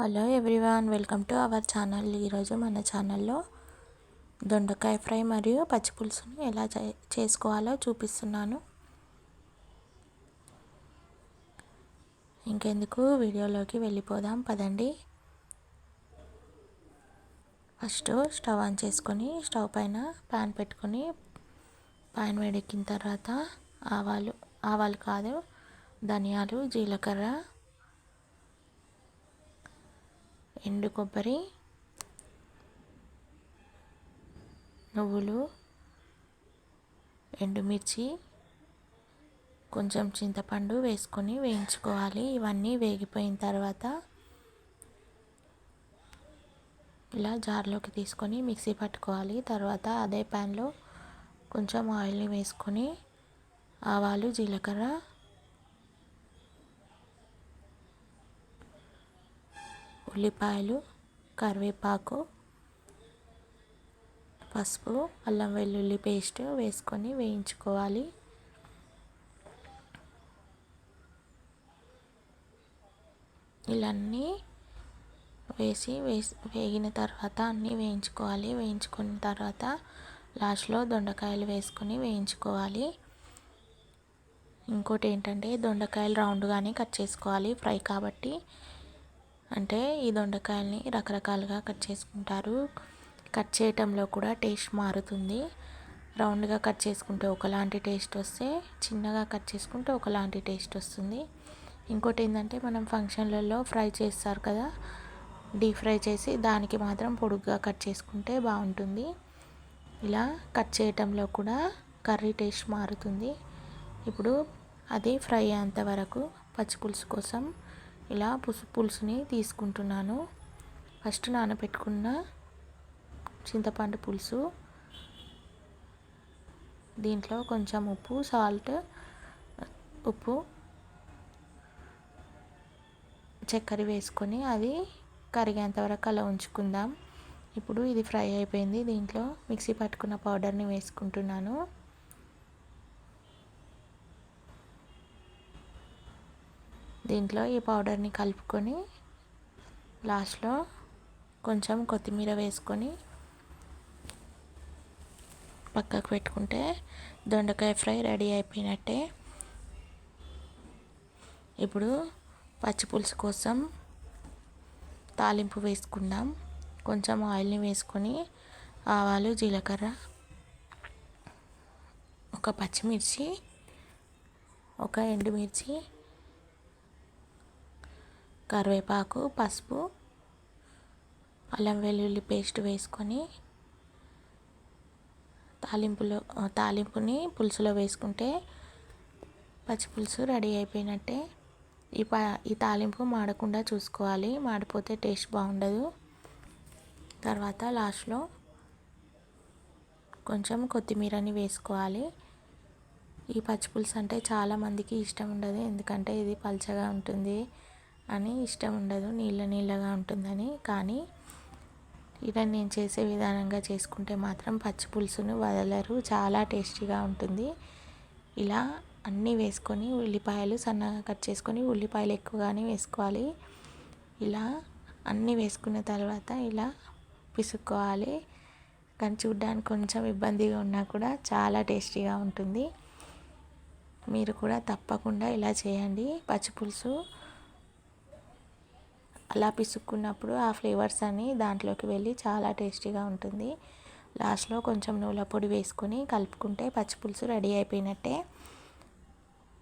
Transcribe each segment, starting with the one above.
Hello everyone, welcome to our channel. ఈరోజు మన ఛానల్లో దొండకాయ ఫ్రై మరియు పచ్చిపులుసుని ఎలా చేసుకోవాలో చూపిస్తున్నాను. ఇంకెందుకు వీడియోలోకి వెళ్ళిపోదాం పదండి. ఫస్ట్ స్టవ్ ఆన్ చేసుకొని స్టవ్ పైన ప్యాన్ పెట్టుకొని ప్యాన్ వేడెక్కిన తర్వాత ఆవాలు కాదు ధనియాలు, జీలకర్ర, ఎండు కొబ్బరి, నువ్వులు, ఎండుమిర్చి, కొంచెం చింతపండు వేసుకొని వేయించుకోవాలి. ఇవన్నీ వేగిపోయిన తర్వాత ఇలా జార్లోకి తీసుకొని మిక్సీ పట్టుకోవాలి. తర్వాత అదే ప్యాన్లో కొంచెం ఆయిల్ని వేసుకొని ఆవాలు, జీలకర్ర, ఉల్లిపాయలు, కరివేపాకు, పసుపు, అల్లం వెల్లుల్లి పేస్ట్ వేసుకొని వేయించుకోవాలి. ఇలా అన్నీ వేగిన తర్వాత అన్నీ వేయించుకోవాలి. వేయించుకున్న తర్వాత లాస్ట్లో దొండకాయలు వేసుకొని వేయించుకోవాలి. ఇంకోటి ఏంటంటే దొండకాయలు రౌండ్గానే కట్ చేసుకోవాలి ఫ్రై కాబట్టి. అంటే ఈ దొండకాయల్ని రకరకాలుగా కట్ చేసుకుంటారు. కట్ చేయటంలో కూడా టేస్ట్ మారుతుంది. రౌండ్గా కట్ చేసుకుంటే ఒకలాంటి టేస్ట్ వస్తే, చిన్నగా కట్ చేసుకుంటే ఒకలాంటి టేస్ట్ వస్తుంది. ఇంకోటి ఏంటంటే మనం ఫంక్షన్లలో ఫ్రై చేస్తారు కదా, డీప్ ఫ్రై చేసి దానికి మాత్రం పొడుగ్గా కట్ చేసుకుంటే బాగుంటుంది. ఇలా కట్ చేయటంలో కూడా కర్రీ టేస్ట్ మారుతుంది. ఇప్పుడు అది ఫ్రై అయ్యేంత వరకు పచ్చిపులుసు కోసం ఇలా పులుసుని తీసుకుంటున్నాను. ఫస్ట్ నానబెట్టుకున్న చింతపండు పులుసు, దీంట్లో కొంచెం ఉప్పు, చక్కెర వేసుకొని అది కరిగేంత వరకు అలా ఉంచుకుందాం. ఇప్పుడు ఇది ఫ్రై అయిపోయింది. దీంట్లో మిక్సీ పట్టుకున్న పౌడర్ని వేసుకుంటున్నాను. దీంట్లో ఈ పౌడర్ని కలుపుకొని లాస్ట్లో కొంచెం కొత్తిమీర వేసుకొని పక్కకు పెట్టుకుంటే దొండకాయ ఫ్రై రెడీ అయిపోయినట్టే. ఇప్పుడు పచ్చిపులుసు కోసం తాలింపు వేసుకుందాం. కొంచెం ఆయిల్ని వేసుకొని ఆవాలు, జీలకర్ర, ఒక పచ్చిమిర్చి, ఒక ఎండుమిర్చి, కరివేపాకు, పసుపు, అల్లం వెల్లుల్లి పేస్ట్ వేసుకొని తాలింపుని పులుసులో వేసుకుంటే పచ్చిపులుసు రెడీ అయిపోయినట్టే. ఈ తాలింపు మాడకుండా చూసుకోవాలి, మాడిపోతే టేస్ట్ బాగుండదు. తర్వాత లాస్ట్లో కొంచెం కొత్తిమీరని వేసుకోవాలి. ఈ పచ్చిపులుసు అంటే చాలామందికి ఇష్టం ఉండదు, ఎందుకంటే ఇది పల్చగా ఉంటుంది అని ఇష్టం ఉండదు, నీళ్ళగా ఉంటుందని. కానీ ఇలా నేను చేసే విధానంగా చేసుకుంటే మాత్రం పచ్చిపులుసును వదలరు, చాలా టేస్టీగా ఉంటుంది. ఇలా అన్నీ వేసుకొని ఉల్లిపాయలు సన్నగా కట్ చేసుకొని, ఉల్లిపాయలు ఎక్కువగానే వేసుకోవాలి. ఇలా అన్నీ వేసుకున్న తర్వాత ఇలా పిసుక్కోవాలి. కానీ చూడ్డానికి కొంచెం ఇబ్బందిగా ఉన్నా కూడా చాలా టేస్టీగా ఉంటుంది. మీరు కూడా తప్పకుండా ఇలా చేయండి. పచ్చిపులుసు అలా పిసుక్కున్నప్పుడు ఆ ఫ్లేవర్స్ అన్నీ దాంట్లోకి వెళ్ళి చాలా టేస్టీగా ఉంటుంది. లాస్ట్లో కొంచెం నువ్వుల పొడి వేసుకొని కలుపుకుంటే పచ్చిపులుసు రెడీ అయిపోయినట్టే.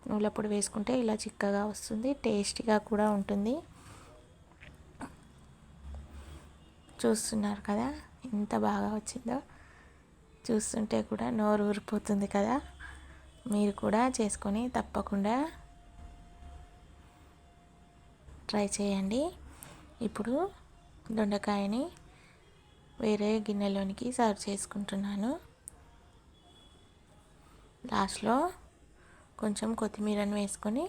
నువ్వుల పొడి వేసుకుంటే ఇలా చిక్కగా వస్తుంది, టేస్టీగా కూడా ఉంటుంది. చూస్తున్నారు కదా ఎంత బాగా వచ్చిందో, చూస్తుంటే కూడా నోరు ఊరిపోతుంది కదా. మీరు కూడా చేసుకొని తప్పకుండా ట్రై చేయండి. ఇప్పుడు దొండకాయని వేరే గిన్నెలోనికి సర్వ్ చేసుకుంటున్నాను. లాస్ట్లో కొంచెం కొత్తిమీరను వేసుకొని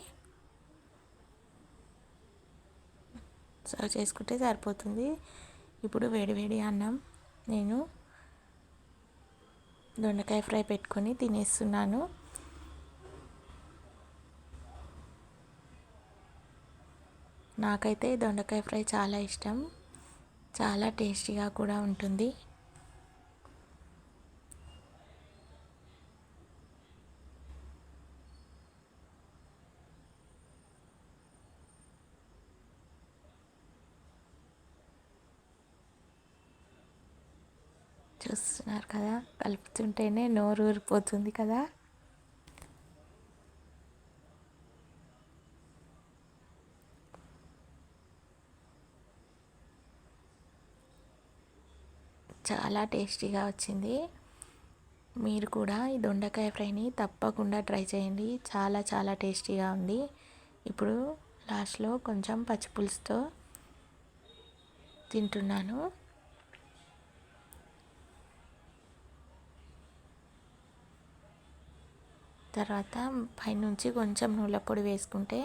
సర్వ్ చేసుకుంటే సరిపోతుంది. ఇప్పుడు వేడివేడి అన్నం నేను దొండకాయ ఫ్రై పెట్టుకొని తినేస్తున్నాను. నాకైతే దొండకాయ ఫ్రై చాలా ఇష్టం, చాలా టేస్టీగా కూడా ఉంటుంది. చూస్తున్నారు కదా, కలుపుతుంటేనే నోరు ఊరిపోతుంది కదా. చాలా టేస్టీగా వచ్చింది. మీరు కూడా ఈ దొండకాయ ఫ్రైని తప్పకుండా ట్రై చేయండి, చాలా చాలా టేస్టీగా ఉంది. ఇప్పుడు లాస్ట్లో కొంచెం పచ్చిపులుసుతో తింటున్నాను. తర్వాత పైనుంచి కొంచెం నువ్వుల పొడి వేసుకుంటే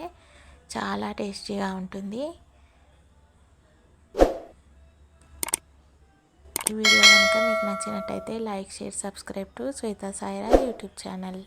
చాలా టేస్టీగా ఉంటుంది. ఈ వీడియో కనుక మీకు నచ్చినట్టయితే like, share, subscribe to Shweta Sairaj YouTube channel.